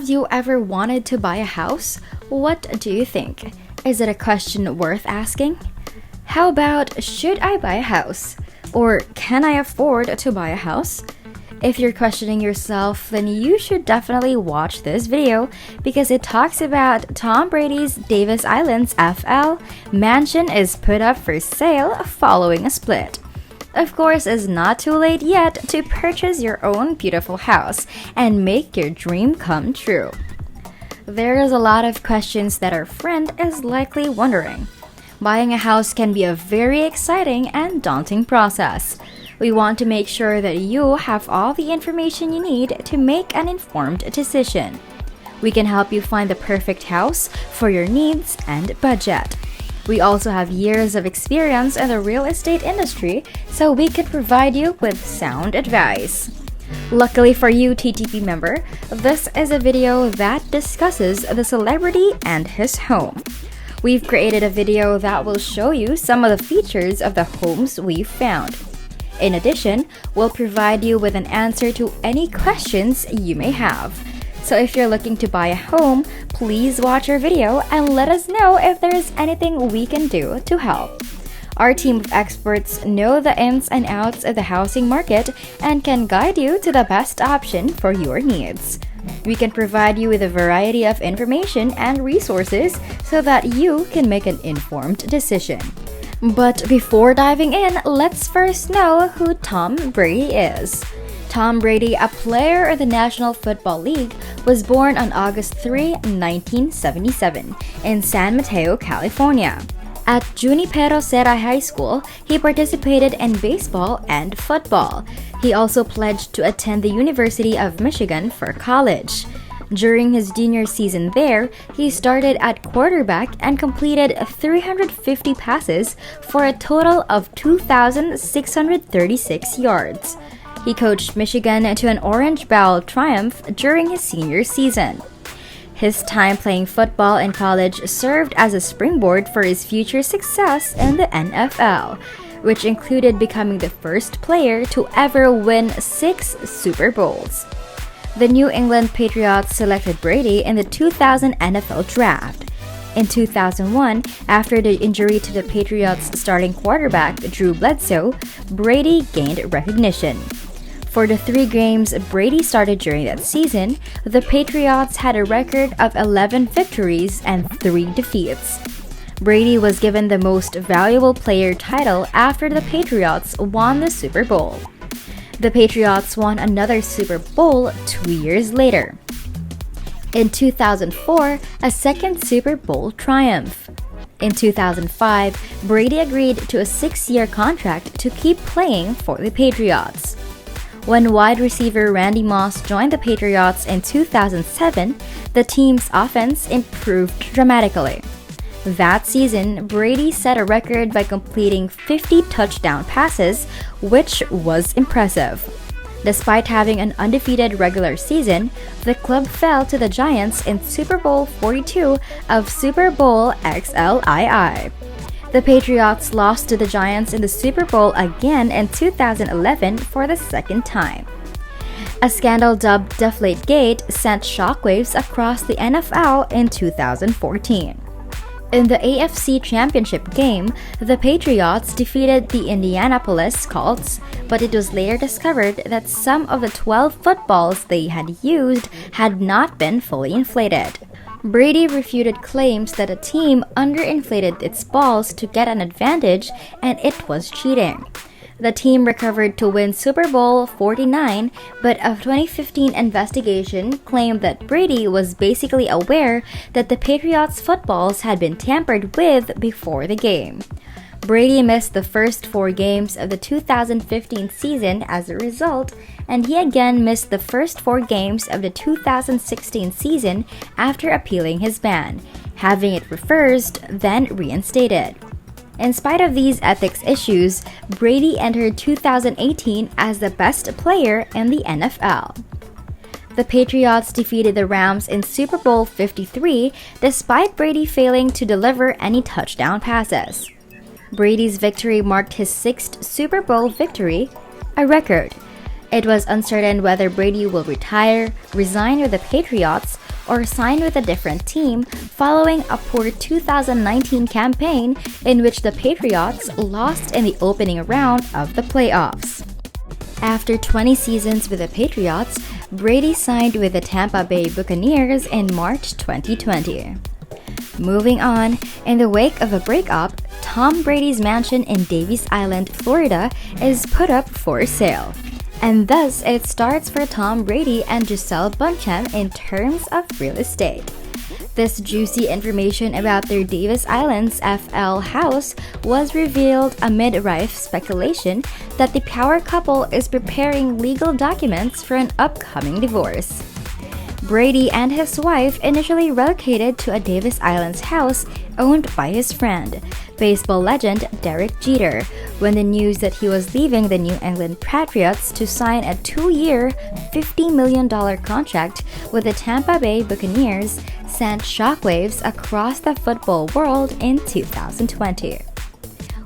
Have you ever wanted to buy a house? What do you think? Is it a question worth asking? How about, should I buy a house? Or can I afford to buy a house? If you're questioning yourself, then you should definitely watch this video because it talks about Tom Brady's Davis Island's FL mansion is put up for sale following a split. Of course, it's not too late yet to purchase your own beautiful house and make your dream come true. There's a lot of questions that our friend is likely wondering. Buying a house can be a very exciting and daunting process. We want to make sure that you have all the information you need to make an informed decision. We can help you find the perfect house for your needs and budget. We also have years of experience in the real estate industry, so we can provide you with sound advice. Luckily for you, TTP member, this is a video that discusses the celebrity and his home. We've created a video that will show you some of the features of the homes we've found. In addition, we'll provide you with an answer to any questions you may have. So if you're looking to buy a home, please watch our video and let us know if there's anything we can do to help. Our team of experts know the ins and outs of the housing market and can guide you to the best option for your needs. We can provide you with a variety of information and resources so that you can make an informed decision. But before diving in, let's first know who Tom Brady is. Tom Brady, a player of the National Football League, was born on August 3, 1977, in San Mateo, California. At Junipero Serra High School, he participated in baseball and football. He also pledged to attend the University of Michigan for college. During his junior season there, he started at quarterback and completed 350 passes for a total of 2,636 yards. He coached Michigan to an Orange Bowl triumph during his senior season. His time playing football in college served as a springboard for his future success in the NFL, which included becoming the first player to ever win 6 Super Bowls. The New England Patriots selected Brady in the 2000 NFL Draft. In 2001, after the injury to the Patriots' starting quarterback, Drew Bledsoe, Brady gained recognition. For the 3 games Brady started during that season, the Patriots had a record of 11 victories and 3 defeats. Brady was given the Most Valuable Player title after the Patriots won the Super Bowl. The Patriots won another Super Bowl 2 years later. In 2004, a second Super Bowl triumph. In 2005, Brady agreed to a 6-year contract to keep playing for the Patriots. When wide receiver Randy Moss joined the Patriots in 2007, the team's offense improved dramatically. That season, Brady set a record by completing 50 touchdown passes, which was impressive. Despite having an undefeated regular season, the club fell to the Giants in Super Bowl 42 of Super Bowl XLII. The Patriots lost to the Giants in the Super Bowl again in 2011 for the second time. A scandal dubbed Deflategate sent shockwaves across the NFL in 2014. In the AFC Championship game, the Patriots defeated the Indianapolis Colts, but it was later discovered that some of the 12 footballs they had used had not been fully inflated. Brady refuted claims that a team underinflated its balls to get an advantage and it was cheating. The team recovered to win Super Bowl 49, but a 2015 investigation claimed that Brady was basically aware that the Patriots' footballs had been tampered with before the game. Brady missed the first 4 games of the 2015 season as a result, and he again missed the first 4 games of the 2016 season after appealing his ban, having it reversed, then reinstated. In spite of these ethics issues, Brady entered 2018 as the best player in the NFL. The Patriots defeated the Rams in Super Bowl 53 despite Brady failing to deliver any touchdown passes. Brady's victory marked his 6th Super Bowl victory, a record. It was uncertain whether Brady will retire, resign with the Patriots, or sign with a different team following a poor 2019 campaign in which the Patriots lost in the opening round of the playoffs. After 20 seasons with the Patriots, Brady signed with the Tampa Bay Buccaneers in March 2020. Moving on, in the wake of a breakup, Tom Brady's mansion in Davis Island, Florida is put up for sale. And thus, it starts for Tom Brady and Gisele Bündchen in terms of real estate. This juicy information about their Davis Island's FL house was revealed amid rife speculation that the power couple is preparing legal documents for an upcoming divorce. Brady and his wife initially relocated to a Davis Island's house owned by his friend, baseball legend Derek Jeter, when the news that he was leaving the New England Patriots to sign a 2-year, $50 million contract with the Tampa Bay Buccaneers sent shockwaves across the football world in 2020.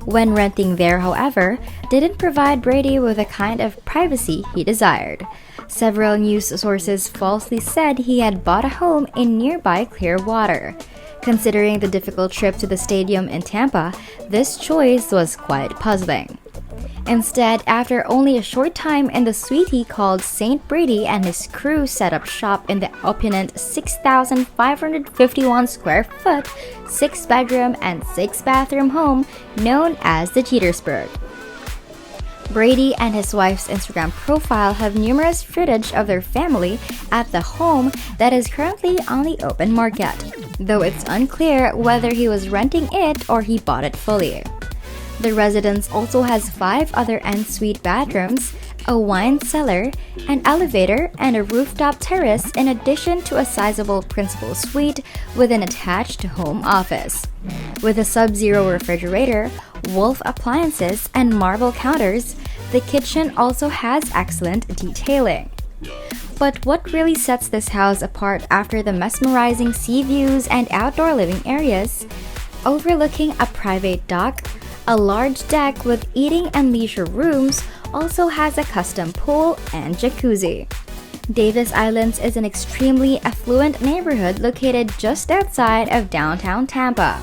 When renting there, however, didn't provide Brady with the kind of privacy he desired. Several news sources falsely said he had bought a home in nearby Clearwater. Considering the difficult trip to the stadium in Tampa, this choice was quite puzzling. Instead, after only a short time in the suite he called St. Brady and his crew set up shop in the opulent 6,551 square foot, 6-bedroom and 6-bathroom home known as the Jetersburg. Brady and his wife's Instagram profile have numerous footage of their family at the home that is currently on the open market, though it's unclear whether he was renting it or he bought it fully. The residence also has 5 other en-suite bedrooms, a wine cellar, an elevator, and a rooftop terrace in addition to a sizable principal suite with an attached home office. With a sub-zero refrigerator, Wolf appliances, and marble counters, the kitchen also has excellent detailing. But what really sets this house apart after the mesmerizing sea views and outdoor living areas, overlooking a private dock, a large deck with eating and leisure rooms also has a custom pool and jacuzzi. Davis Islands is an extremely affluent neighborhood located just outside of downtown Tampa.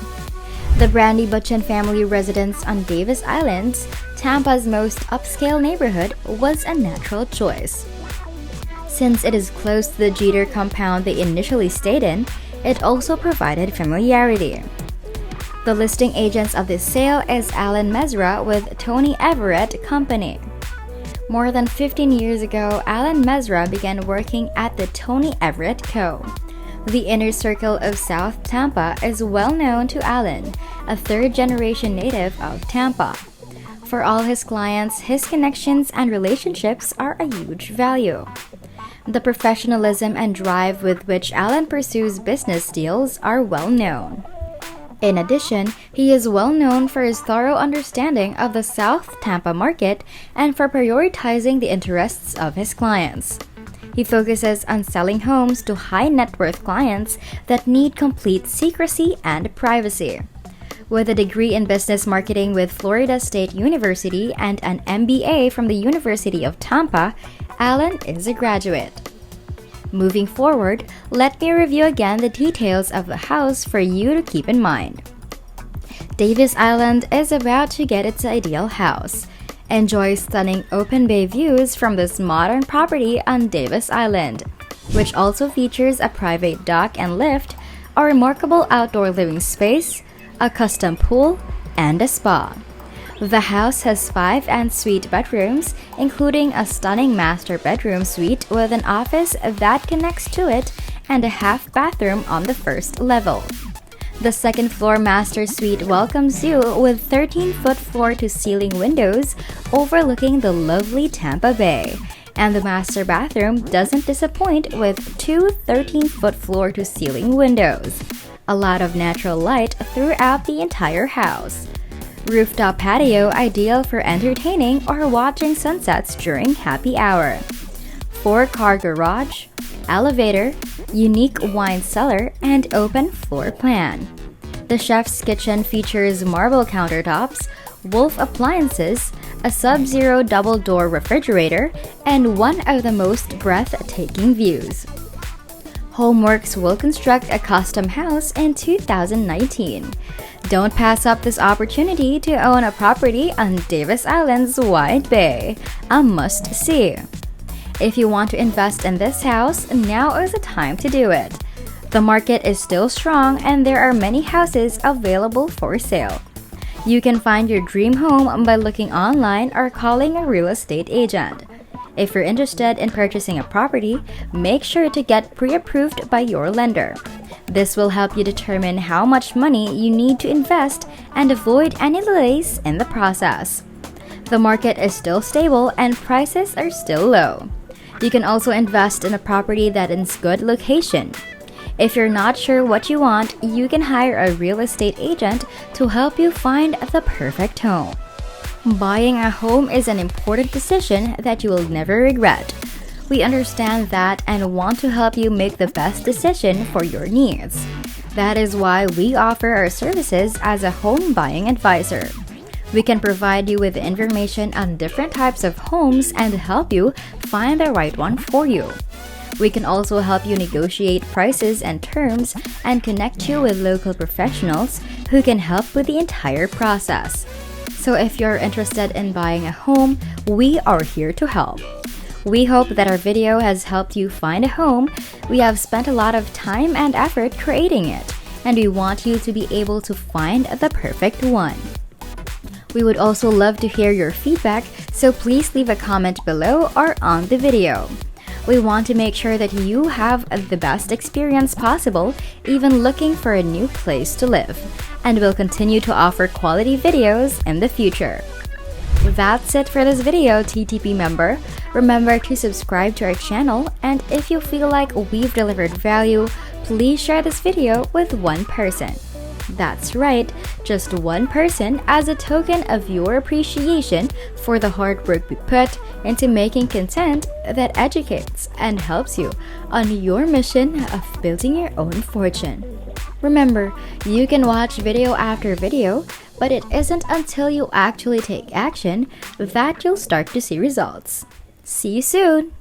The Brady Bündchen family residence on Davis Islands, Tampa's most upscale neighborhood, was a natural choice. Since it is close to the Jeter compound they initially stayed in, it also provided familiarity. The listing agents of this sale is Alan Mezra with Tony Everett Company. More than 15 years ago, Alan Mezra began working at the Tony Everett Co. The inner circle of South Tampa is well known to Alan, a third-generation native of Tampa. For all his clients, his connections and relationships are a huge value. The professionalism and drive with which Alan pursues business deals are well known. In addition, he is well known for his thorough understanding of the South Tampa market and for prioritizing the interests of his clients. He focuses on selling homes to high-net-worth clients that need complete secrecy and privacy. With a degree in business marketing with Florida State University and an MBA from the University of Tampa, Alan is a graduate. Moving forward, let me review again the details of the house for you to keep in mind. Davis Island is about to get its ideal house. Enjoy stunning open bay views from this modern property on Davis Island, which also features a private dock and lift, a remarkable outdoor living space, a custom pool, and a spa. The house has 5 en-suite bedrooms, including a stunning master bedroom suite with an office that connects to it and a half bathroom on the first level. The second-floor master suite welcomes you with 13-foot floor-to-ceiling windows overlooking the lovely Tampa Bay, and the master bathroom doesn't disappoint with 2 13-foot floor-to-ceiling windows. A lot of natural light throughout the entire house. Rooftop patio ideal for entertaining or watching sunsets during happy hour. 4-car garage, elevator, unique wine cellar, and open floor plan. The chef's kitchen features marble countertops, Wolf appliances, a sub-zero double-door refrigerator, and one of the most breathtaking views. Homeworks will construct a custom house in 2019. Don't pass up this opportunity to own a property on Davis Island's Wide Bay, a must-see. If you want to invest in this house, now is the time to do it. The market is still strong and there are many houses available for sale. You can find your dream home by looking online or calling a real estate agent. If you're interested in purchasing a property, make sure to get pre-approved by your lender. This will help you determine how much money you need to invest and avoid any delays in the process. The market is still stable and prices are still low. You can also invest in a property that is good location. If you're not sure what you want, you can hire a real estate agent to help you find the perfect home. Buying a home is an important decision that you will never regret. We understand that and want to help you make the best decision for your needs. That is why we offer our services as a home buying advisor. We can provide you with information on different types of homes and help you find the right one for you. We can also help you negotiate prices and terms and connect you with local professionals who can help with the entire process. So if you're interested in buying a home, we are here to help. We hope that our video has helped you find a home. We have spent a lot of time and effort creating it, and we want you to be able to find the perfect one. We would also love to hear your feedback, so please leave a comment below or on the video. We want to make sure that you have the best experience possible, even looking for a new place to live, and we'll continue to offer quality videos in the future. That's it for this video, TTP member. Remember to subscribe to our channel, and if you feel like we've delivered value, please share this video with one person. That's right, just one person as a token of your appreciation for the hard work we put into making content that educates and helps you on your mission of building your own fortune. Remember, you can watch video after video, but it isn't until you actually take action that you'll start to see results. See you soon!